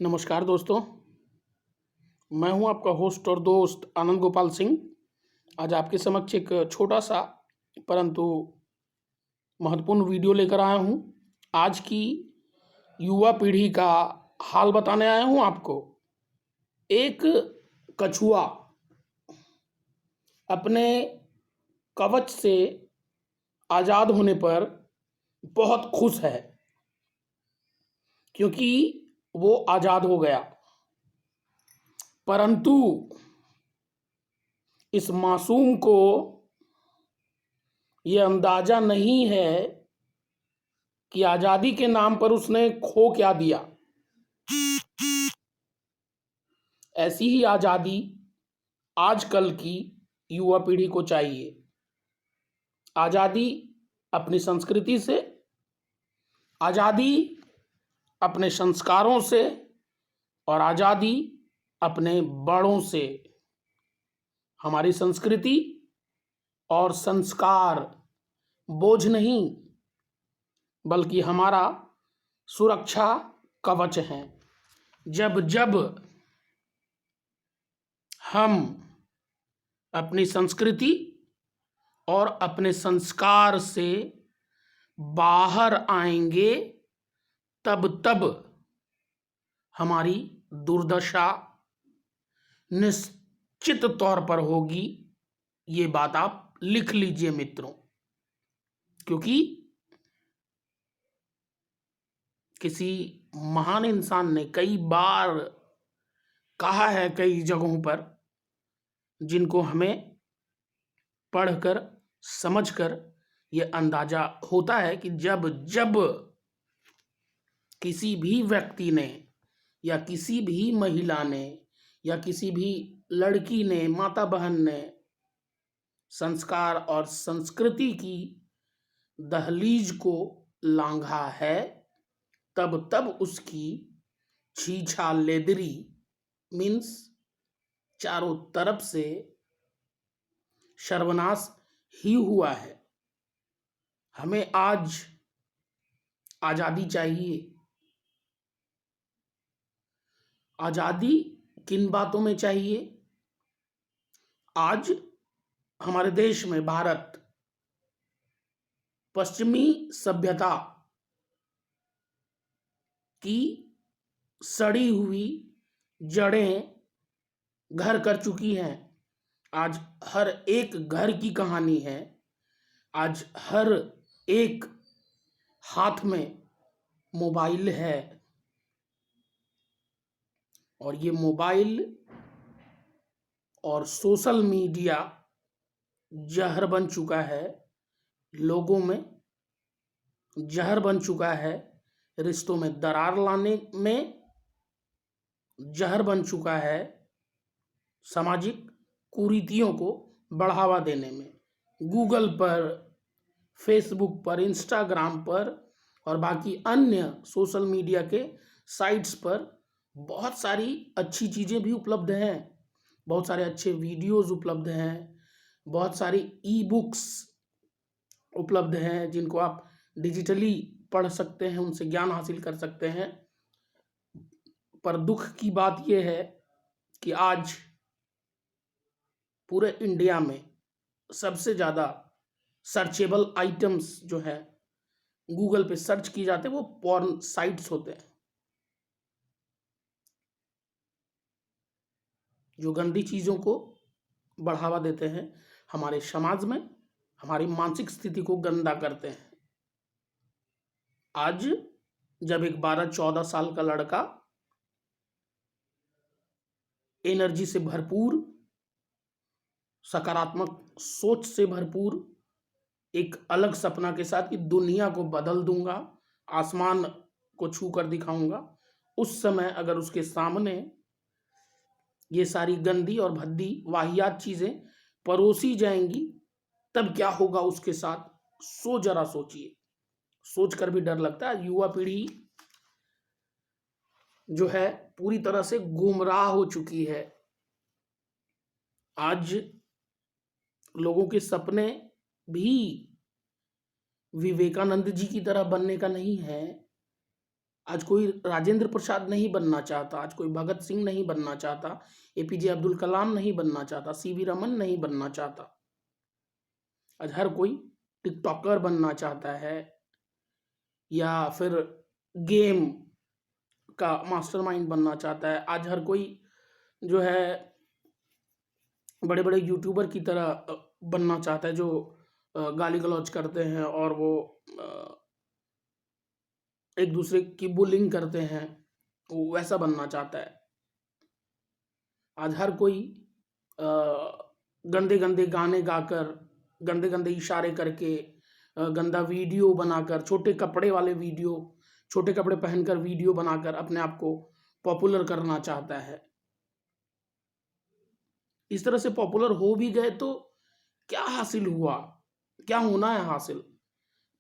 नमस्कार दोस्तों, मैं हूं आपका होस्ट और दोस्त आनंद गोपाल सिंह। आज आपके समक्ष एक छोटा सा परंतु महत्वपूर्ण वीडियो लेकर आया हूं। आज की युवा पीढ़ी का हाल बताने आया हूं आपको। एक कछुआ अपने कवच से आज़ाद होने पर बहुत खुश है, क्योंकि वो आज़ाद हो गया। परंतु इस मासूम को ये अंदाजा नहीं है कि आज़ादी के नाम पर उसने खो क्या दिया। ऐसी ही आज़ादी आजकल की युवा पीढ़ी को चाहिए। आज़ादी अपनी संस्कृति से, आज़ादी अपने संस्कारों से और आज़ादी अपने बड़ों से। हमारी संस्कृति और संस्कार बोझ नहीं, बल्कि हमारा सुरक्षा कवच है। जब जब हम अपनी संस्कृति और अपने संस्कार से बाहर आएंगे, तब तब हमारी दुर्दशा निश्चित तौर पर होगी। ये बात आप लिख लीजिए मित्रों, क्योंकि किसी महान इंसान ने कई बार कहा है, कई जगहों पर, जिनको हमें पढ़कर समझकर ये अंदाजा होता है कि जब जब किसी भी व्यक्ति ने या किसी भी महिला ने या किसी भी लड़की ने, माता बहन ने संस्कार और संस्कृति की दहलीज को लांघा है, तब तब उसकी छीछा लेदरी मीन्स चारों तरफ से सर्वनाश ही हुआ है। हमें आज आज़ादी चाहिए। आज़ादी किन बातों में चाहिए? आज हमारे देश में, भारत, पश्चिमी सभ्यता की सड़ी हुई जड़ें घर कर चुकी हैं। आज हर एक घर की कहानी है। आज हर एक हाथ में मोबाइल है, और ये मोबाइल और सोशल मीडिया जहर बन चुका है लोगों में, जहर बन चुका है रिश्तों में दरार लाने में, जहर बन चुका है सामाजिक कुरीतियों को बढ़ावा देने में। गूगल पर, फेसबुक पर, इंस्टाग्राम पर और बाकी अन्य सोशल मीडिया के साइट्स पर बहुत सारी अच्छी चीज़ें भी उपलब्ध हैं, बहुत सारे अच्छे वीडियोस उपलब्ध हैं, बहुत सारी ई बुक्स उपलब्ध हैं जिनको आप डिजिटली पढ़ सकते हैं, उनसे ज्ञान हासिल कर सकते हैं। पर दुख की बात यह है कि आज पूरे इंडिया में सबसे ज़्यादा सर्चेबल आइटम्स जो है गूगल पे सर्च की जाते हैं, वो पॉर्न साइट्स होते हैं, जो गंदी चीज़ों को बढ़ावा देते हैं, हमारे समाज में हमारी मानसिक स्थिति को गंदा करते हैं। आज जब एक 12-14 साल का लड़का एनर्जी से भरपूर, सकारात्मक सोच से भरपूर, एक अलग सपना के साथ कि दुनिया को बदल दूंगा, आसमान को छू कर दिखाऊंगा, उस समय अगर उसके सामने ये सारी गंदी और भद्दी वाहियात चीजें परोसी जाएंगी, तब क्या होगा उसके साथ? जरा सोचिए। सोचकर भी डर लगता है। युवा पीढ़ी जो है पूरी तरह से गुमराह हो चुकी है। आज लोगों के सपने भी विवेकानंद जी की तरह बनने का नहीं है, आज कोई राजेंद्र प्रसाद नहीं बनना चाहता, आज कोई भगत सिंह नहीं बनना चाहता, एपीजे अब्दुल कलाम नहीं बनना चाहता, सीवी रमन नहीं बनना चाहता। आज हर कोई टिकटॉकर बनना चाहता है या फिर गेम का मास्टरमाइंड बनना चाहता है। आज हर कोई जो है बड़े बड़े यूट्यूबर की तरह बनना चाहता है, जो गाली गलौज करते हैं और वो एक दूसरे की बुलिंग करते हैं, वो वैसा बनना चाहता है। आज हर कोई गंदे गंदे गाने गाकर, गंदे गंदे इशारे करके, गंदा वीडियो बनाकर, छोटे कपड़े वाले वीडियो, छोटे कपड़े पहनकर वीडियो बनाकर अपने आप को पॉपुलर करना चाहता है। इस तरह से पॉपुलर हो भी गए तो क्या हासिल हुआ, क्या होना है हासिल?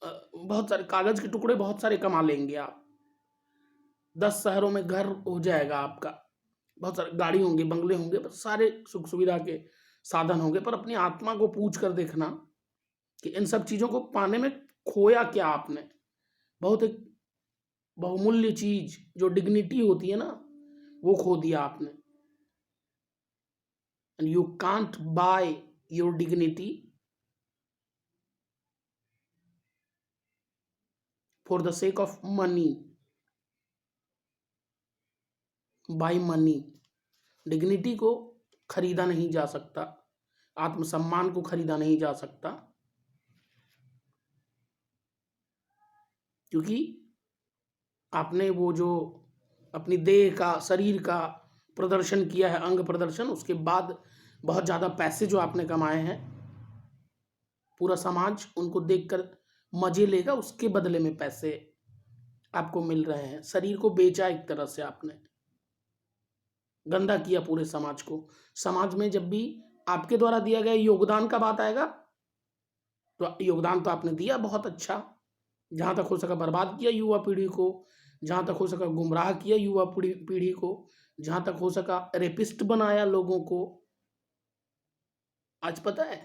बहुत सारे कागज के टुकड़े बहुत सारे कमा लेंगे आप, 10 शहरों में घर हो जाएगा आपका, बहुत सारे गाड़ी होंगे, बंगले होंगे, बस सारे सुख सुविधा के साधन होंगे, पर अपनी आत्मा को पूछ कर देखना कि इन सब चीजों को पाने में खोया क्या आपने। बहुत एक बहुमूल्य चीज जो डिग्निटी होती है ना, वो खो दिया आपने। And you can't buy your dignity for the sake of money, buy money. Dignity को खरीदा नहीं जा सकता, आत्मसम्मान को खरीदा नहीं जा सकता, क्योंकि आपने वो जो अपनी देह का, शरीर का प्रदर्शन किया है, अंग प्रदर्शन, उसके बाद बहुत ज्यादा पैसे जो आपने कमाए हैं, पूरा समाज उनको देखकर मजे लेगा, उसके बदले में पैसे आपको मिल रहे हैं। शरीर को बेचा एक तरह से आपने, गंदा किया पूरे समाज को। समाज में जब भी आपके द्वारा दिया गया योगदान का बात आएगा, तो योगदान तो आपने दिया बहुत अच्छा, जहां तक हो सका बर्बाद किया युवा पीढ़ी को, जहां तक हो सका गुमराह किया युवा पीढ़ी को, जहां तक हो सका रेपिस्ट बनाया लोगों को। आज पता है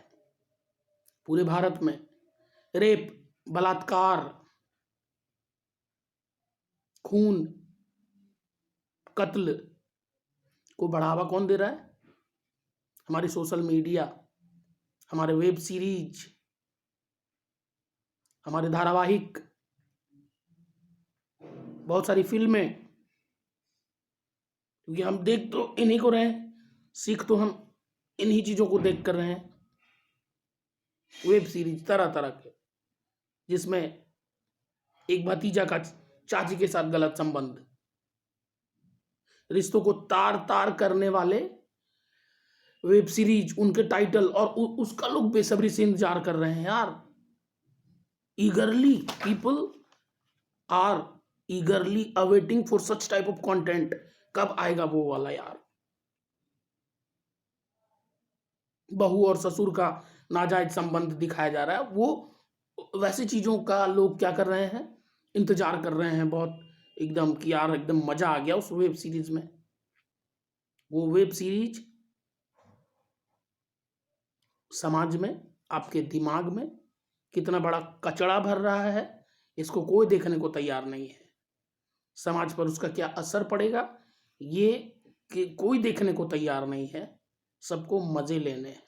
पूरे भारत में रेप, बलात्कार, खून, कत्ल को बढ़ावा कौन दे रहा है? हमारी सोशल मीडिया, हमारे वेब सीरीज, हमारे धारावाहिक, बहुत सारी फिल्में, क्योंकि हम देख तो इन्हीं को रहे हैं, सीख तो हम इन्हीं चीजों को देख कर रहे हैं। वेब सीरीज तरह तरह के, जिसमें एक भतीजा का चाची के साथ गलत संबंध, रिश्तों को तार तार करने वाले वेब सीरीज, उनके टाइटल, और उसका लोग बेसब्री से इंतजार कर रहे हैं यार। Eagerly people are eagerly awaiting for such type of content. कब आएगा वो वाला यार? बहू और ससुर का नाजायज संबंध दिखाया जा रहा है, वो वैसी चीजों का लोग क्या कर रहे हैं, इंतजार कर रहे हैं बहुत, एकदम कि यार एकदम मजा आ गया उस वेब सीरीज में। वो वेब सीरीज समाज में, आपके दिमाग में कितना बड़ा कचरा भर रहा है, इसको कोई देखने को तैयार नहीं है। समाज पर उसका क्या असर पड़ेगा, ये कि कोई देखने को तैयार नहीं है। सबको मजे लेने हैं,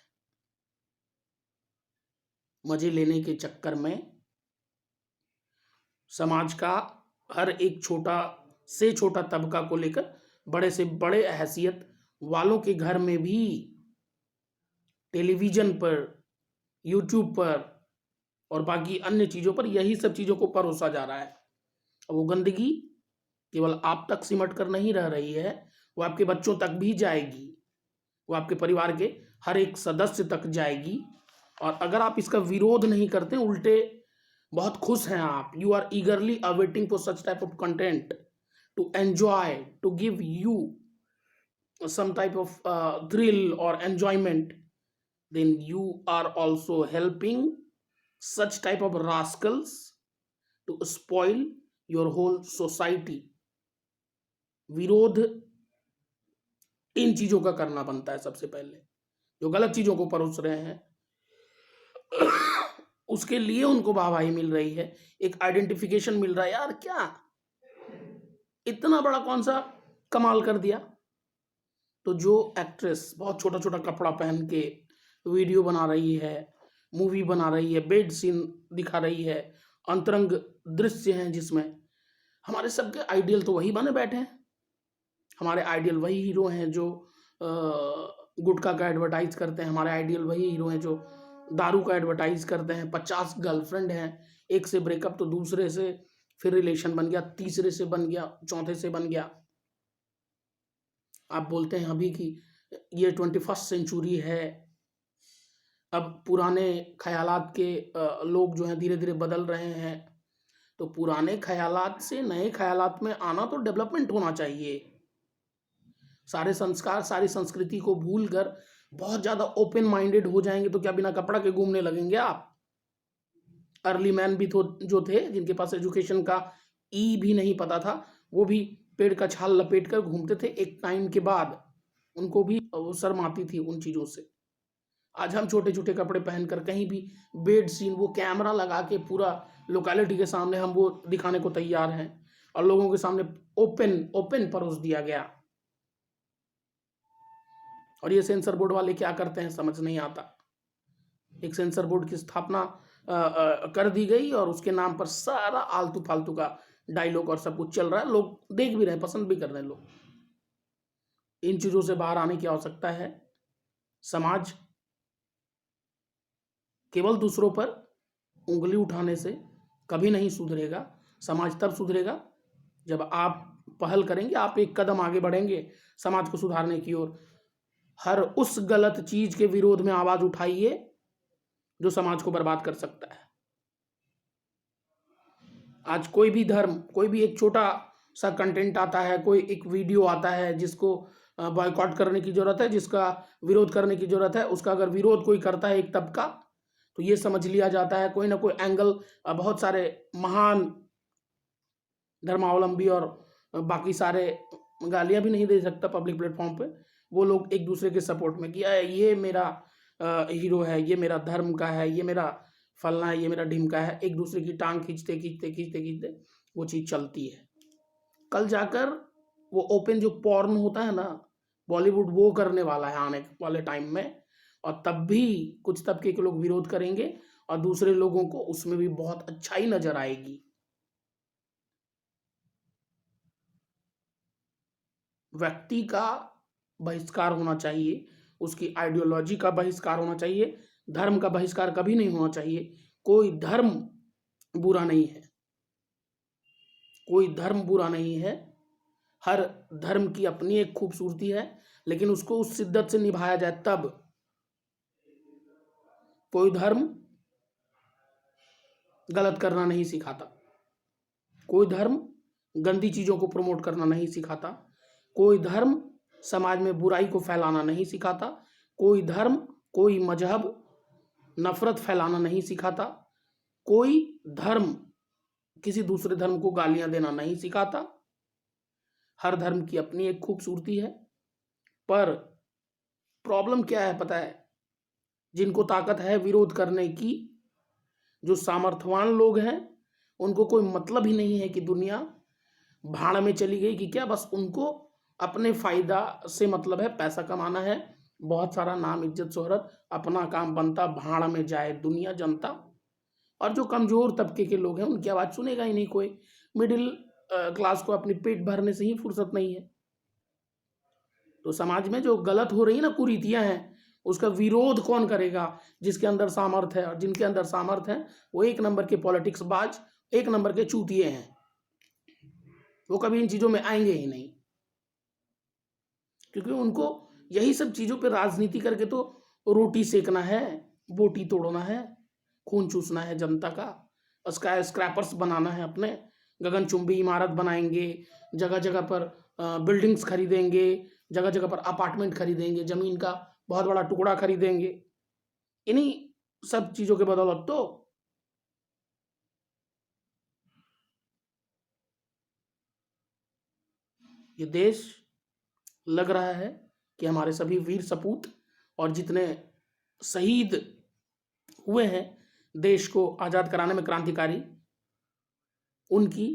मजे लेने के चक्कर में समाज का हर एक छोटा से छोटा तबका को लेकर बड़े से बड़े हैसियत वालों के घर में भी टेलीविजन पर, यूट्यूब पर और बाकी अन्य चीजों पर यही सब चीजों को परोसा जा रहा है। वो गंदगी केवल आप तक सिमट कर नहीं रह रही है, वो आपके बच्चों तक भी जाएगी, वो आपके परिवार के हर एक सदस्य तक जाएगी। और अगर आप इसका विरोध नहीं करते, उल्टे बहुत खुश हैं आप, you are eagerly awaiting for such type of content to enjoy, to give you some type of thrill or enjoyment, then you are also helping such type of rascals to spoil your whole society. विरोध इन चीजों का करना बनता है सबसे पहले, जो गलत चीजों को परोस रहे हैं। उसके लिए उनको वाहवाही मिल रही है, एक आइडेंटिफिकेशन मिल रहा है यार। क्या इतना बड़ा कौन सा कमाल कर दिया। तो जो एक्ट्रेस बहुत छोटा छोटा कपड़ा पहन के वीडियो बना रही है, मूवी बना रही है, बेड सीन दिखा रही है, अंतरंग दृश्य हैं जिसमें हमारे सबके आइडियल तो वही बने बैठे हैं। हमारे आइडियल वही हीरो हैं जो गुटखा का एडवर्टाइज करते हैं। हमारे आइडियल वही हीरो हैं जो दारू का एडवर्टाइज करते हैं। 50 गर्लफ्रेंड हैं, एक से ब्रेकअप तो दूसरे से फिर रिलेशन बन गया, तीसरे से बन गया, चौथे से बन गया। आप बोलते हैं अभी कि ये 21st सेंचुरी है, अब पुराने ख्यालात के लोग जो हैं धीरे धीरे बदल रहे हैं। तो पुराने ख्यालात से नए ख्यालात में आना तो डेवलपमेंट होना चाहिए। सारे संस्कार सारी संस्कृति को भूल कर बहुत ज्यादा ओपन माइंडेड हो जाएंगे तो क्या बिना कपड़ा के घूमने लगेंगे आप? अर्ली मैन भी तो जो थे जिनके पास एजुकेशन का ई भी नहीं पता था, वो भी पेड़ का छाल लपेट कर घूमते थे। एक टाइम के बाद उनको भी शर्म आती थी उन चीजों से। आज हम छोटे छोटे कपड़े पहनकर कहीं भी बेड सीन, वो कैमरा लगा के पूरा लोकेलिटी के सामने हम वो दिखाने को तैयार हैं और लोगों के सामने ओपन ओपन परोस दिया गया। और ये सेंसर बोर्ड वाले क्या करते हैं समझ नहीं आता। एक सेंसर बोर्ड की स्थापना कर दी गई और उसके नाम पर सारा आलतू फालतू का डायलॉग और सब कुछ चल रहा है। लोग देख भी रहे हैं, पसंद भी कर रहे हैं लोग। इन चीजों से बाहर आने की आवश्यकता है। समाज केवल दूसरों पर उंगली उठाने से कभी नहीं सुधरेगा। समाज तब सुधरेगा जब आप पहल करेंगे, आप एक कदम आगे बढ़ेंगे समाज को सुधारने की ओर। हर उस गलत चीज के विरोध में आवाज उठाइए जो समाज को बर्बाद कर सकता है। आज कोई भी धर्म, कोई भी एक छोटा सा कंटेंट आता है, कोई एक वीडियो आता है जिसको बॉयकॉट करने की जरूरत है, जिसका विरोध करने की जरूरत है, उसका अगर विरोध कोई करता है एक तबका, तो ये समझ लिया जाता है कोई ना कोई एंगल। बहुत सारे महान धर्मावलंबी और बाकी सारे, गालियां भी नहीं दे सकता पब्लिक प्लेटफॉर्म पे, वो लोग एक दूसरे के सपोर्ट में किया है, ये मेरा हीरो है, ये मेरा धर्म का है, ये मेरा फलना है, ये मेरा ढिमका है। एक दूसरे की टांग खींचते खींचते खींचते खींचते वो चीज चलती है। कल जाकर वो ओपन जो पॉर्न होता है ना, बॉलीवुड वो करने वाला है आने वाले टाइम में। और तब भी कुछ तबके के लोग विरोध करेंगे और दूसरे लोगों को उसमें भी बहुत अच्छाई नजर आएगी। व्यक्ति का बहिष्कार होना चाहिए, उसकी आइडियोलॉजी का बहिष्कार होना चाहिए, धर्म का बहिष्कार कभी नहीं होना चाहिए। कोई धर्म बुरा नहीं है, कोई धर्म बुरा नहीं है। हर धर्म की अपनी एक खूबसूरती है, लेकिन उसको उस शिद्दत से निभाया जाए तब। कोई धर्म गलत करना नहीं सिखाता, कोई धर्म गंदी चीजों को प्रमोट करना नहीं सिखाता, कोई धर्म समाज में बुराई को फैलाना नहीं सिखाता, कोई धर्म कोई मजहब नफरत फैलाना नहीं सिखाता, कोई धर्म किसी दूसरे धर्म को गालियां देना नहीं सिखाता। हर धर्म की अपनी एक खूबसूरती है। पर प्रॉब्लम क्या है पता है? जिनको ताकत है विरोध करने की, जो सामर्थ्यवान लोग हैं, उनको कोई मतलब ही नहीं है कि दुनिया भाड़ में चली गई कि क्या। बस उनको अपने फायदा से मतलब है, पैसा कमाना है, बहुत सारा नाम इज्जत शोहरत, अपना काम बनता, भाड़ में जाए दुनिया जनता। और जो कमजोर तबके के लोग हैं उनकी आवाज सुनेगा ही नहीं कोई। मिडिल क्लास को अपनी पेट भरने से ही फुर्सत नहीं है। तो समाज में जो गलत हो रही ना कुरीतियां हैं, उसका विरोध कौन करेगा? जिसके अंदर सामर्थ्य है। और जिनके अंदर सामर्थ्य है वो एक नंबर के पॉलिटिक्स बाज, एक नंबर के चूतिए हैं। वो कभी इन चीजों में आएंगे ही नहीं, क्योंकि उनको यही सब चीजों पे राजनीति करके तो रोटी सेकना है, बोटी तोड़ना है, खून चूसना है जनता का, स्काई स्क्रैपर्स बनाना है अपने, गगनचुंबी इमारत बनाएंगे, जगह जगह पर बिल्डिंग्स खरीदेंगे, जगह जगह पर अपार्टमेंट खरीदेंगे, जमीन का बहुत बड़ा टुकड़ा खरीदेंगे। इन्हीं सब चीजों के बदौलत तो ये देश लग रहा है कि हमारे सभी वीर सपूत और जितने शहीद हुए हैं देश को आजाद कराने में क्रांतिकारी, उनकी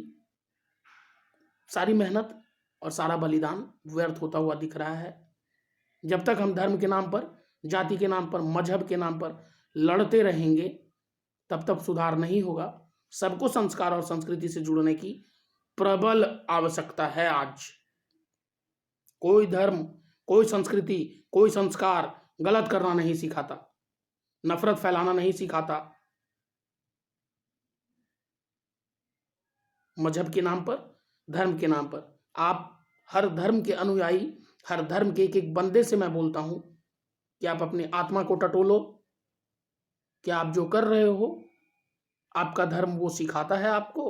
सारी मेहनत और सारा बलिदान व्यर्थ होता हुआ दिख रहा है। जब तक हम धर्म के नाम पर, जाति के नाम पर, मजहब के नाम पर लड़ते रहेंगे, तब तक सुधार नहीं होगा। सबको संस्कार और संस्कृति से जुड़ने की प्रबल आवश्यकता है आज। कोई धर्म, कोई संस्कृति, कोई संस्कार गलत करना नहीं सिखाता, नफरत फैलाना नहीं सिखाता। मजहब के नाम पर, धर्म के नाम पर, आप हर धर्म के अनुयायी, हर धर्म के एक एक बंदे से मैं बोलता हूं कि आप अपनी आत्मा को टटोलो। क्या आप जो कर रहे हो, आपका धर्म वो सिखाता है आपको?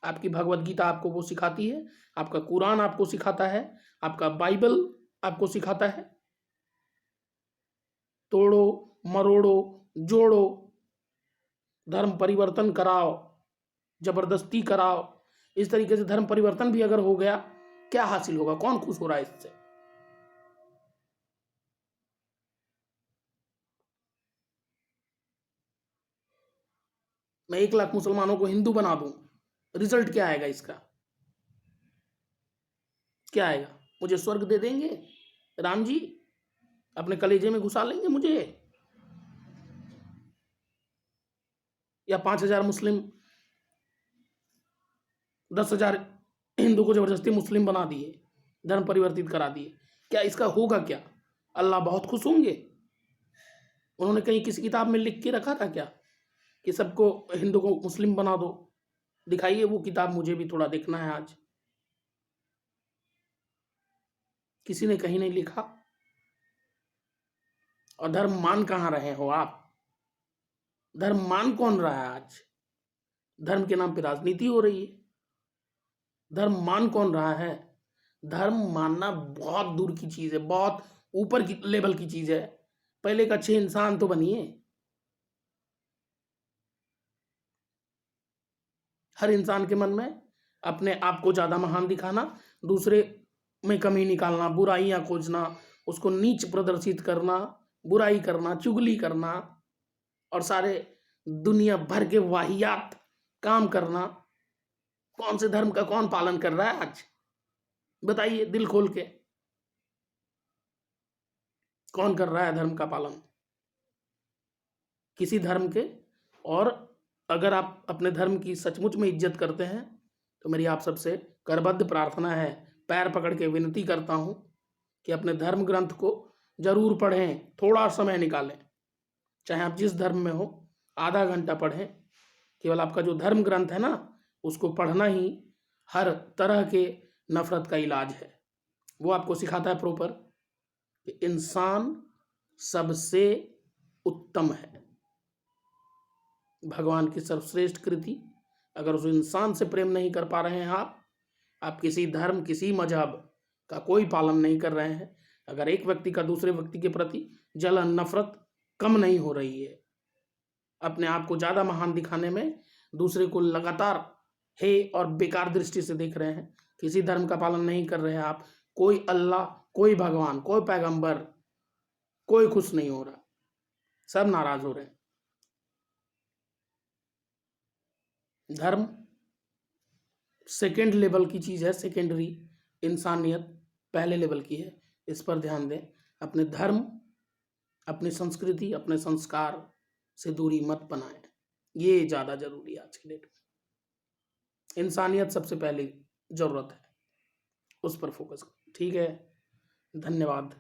आपकी भगवत गीता आपको वो सिखाती है? आपका कुरान आपको सिखाता है? आपका बाइबल आपको सिखाता है? तोड़ो, मरोड़ो, जोड़ो, धर्म परिवर्तन कराओ, जबरदस्ती कराओ। इस तरीके से धर्म परिवर्तन भी अगर हो गया, क्या हासिल होगा? कौन खुश हो रहा है इससे? मैं 1 लाख मुसलमानों को हिंदू बना दूं, रिजल्ट क्या आएगा इसका? क्या आएगा? मुझे स्वर्ग दे देंगे राम जी? अपने कलेजे में घुसा लेंगे मुझे? या 5,000 मुस्लिम, 10,000 हिंदू को जबरदस्ती मुस्लिम बना दिए, धर्म परिवर्तित करा दिए, क्या इसका होगा क्या? अल्लाह बहुत खुश होंगे? उन्होंने कहीं किसी किताब में लिख के रखा था क्या कि सबको हिंदू को मुस्लिम बना दो? दिखाइए वो किताब, मुझे भी थोड़ा देखना है आज। किसी ने कहीं नहीं लिखा। और धर्म मान कहाँ रहे हो आप? धर्म मान कौन रहा है आज? धर्म के नाम पे राजनीति हो रही है। धर्म मान कौन रहा है? धर्म मानना बहुत दूर की चीज है, बहुत ऊपर की लेवल की चीज है। पहले एक अच्छे इंसान तो बनिए। हर इंसान के मन में अपने आप को ज्यादा महान दिखाना, दूसरे में कमी निकालना, बुराइयां खोजना, उसको नीच प्रदर्शित करना, बुराई करना, चुगली करना और सारे दुनिया भर के वाहियात काम करना। कौन से धर्म का कौन पालन कर रहा है आज? बताइए दिल खोल के, कौन कर रहा है धर्म का पालन? किसी धर्म के। और अगर आप अपने धर्म की सचमुच में इज्जत करते हैं तो मेरी आप सबसे करबद्ध प्रार्थना है, पैर पकड़ के विनती करता हूं कि अपने धर्म ग्रंथ को जरूर पढ़ें, थोड़ा समय निकालें। चाहे आप जिस धर्म में हो, आधा घंटा पढ़ें। केवल आपका जो धर्म ग्रंथ है ना, उसको पढ़ना ही हर तरह के नफरत का इलाज है। वो आपको सिखाता है प्रॉपर कि इंसान सबसे उत्तम है, भगवान की सर्वश्रेष्ठ कृति। अगर उस इंसान से प्रेम नहीं कर पा रहे हैं आप किसी धर्म, किसी मजहब का कोई पालन नहीं कर रहे हैं, अगर एक व्यक्ति का दूसरे व्यक्ति के प्रति जलन, नफरत कम नहीं हो रही है, अपने आप को ज्यादा महान दिखाने में दूसरे को लगातार हे और बेकार दृष्टि से देख रहे हैं, किसी धर्म का पालन नहीं कर रहे हैं आप, कोई अल्लाह, कोई भगवान, कोई पैगंबर, कोई खुश नहीं हो रहा, सब नाराज हो रहे हैं। धर्म सेकेंड लेवल की चीज है, सेकेंडरी। इंसानियत पहले लेवल की है। इस पर ध्यान दें। अपने धर्म, अपनी संस्कृति, अपने संस्कार से दूरी मत बनाएं, ये ज्यादा जरूरी है आज के डेट में। इंसानियत सबसे पहली जरूरत है, उस पर फोकस करें। ठीक है, धन्यवाद।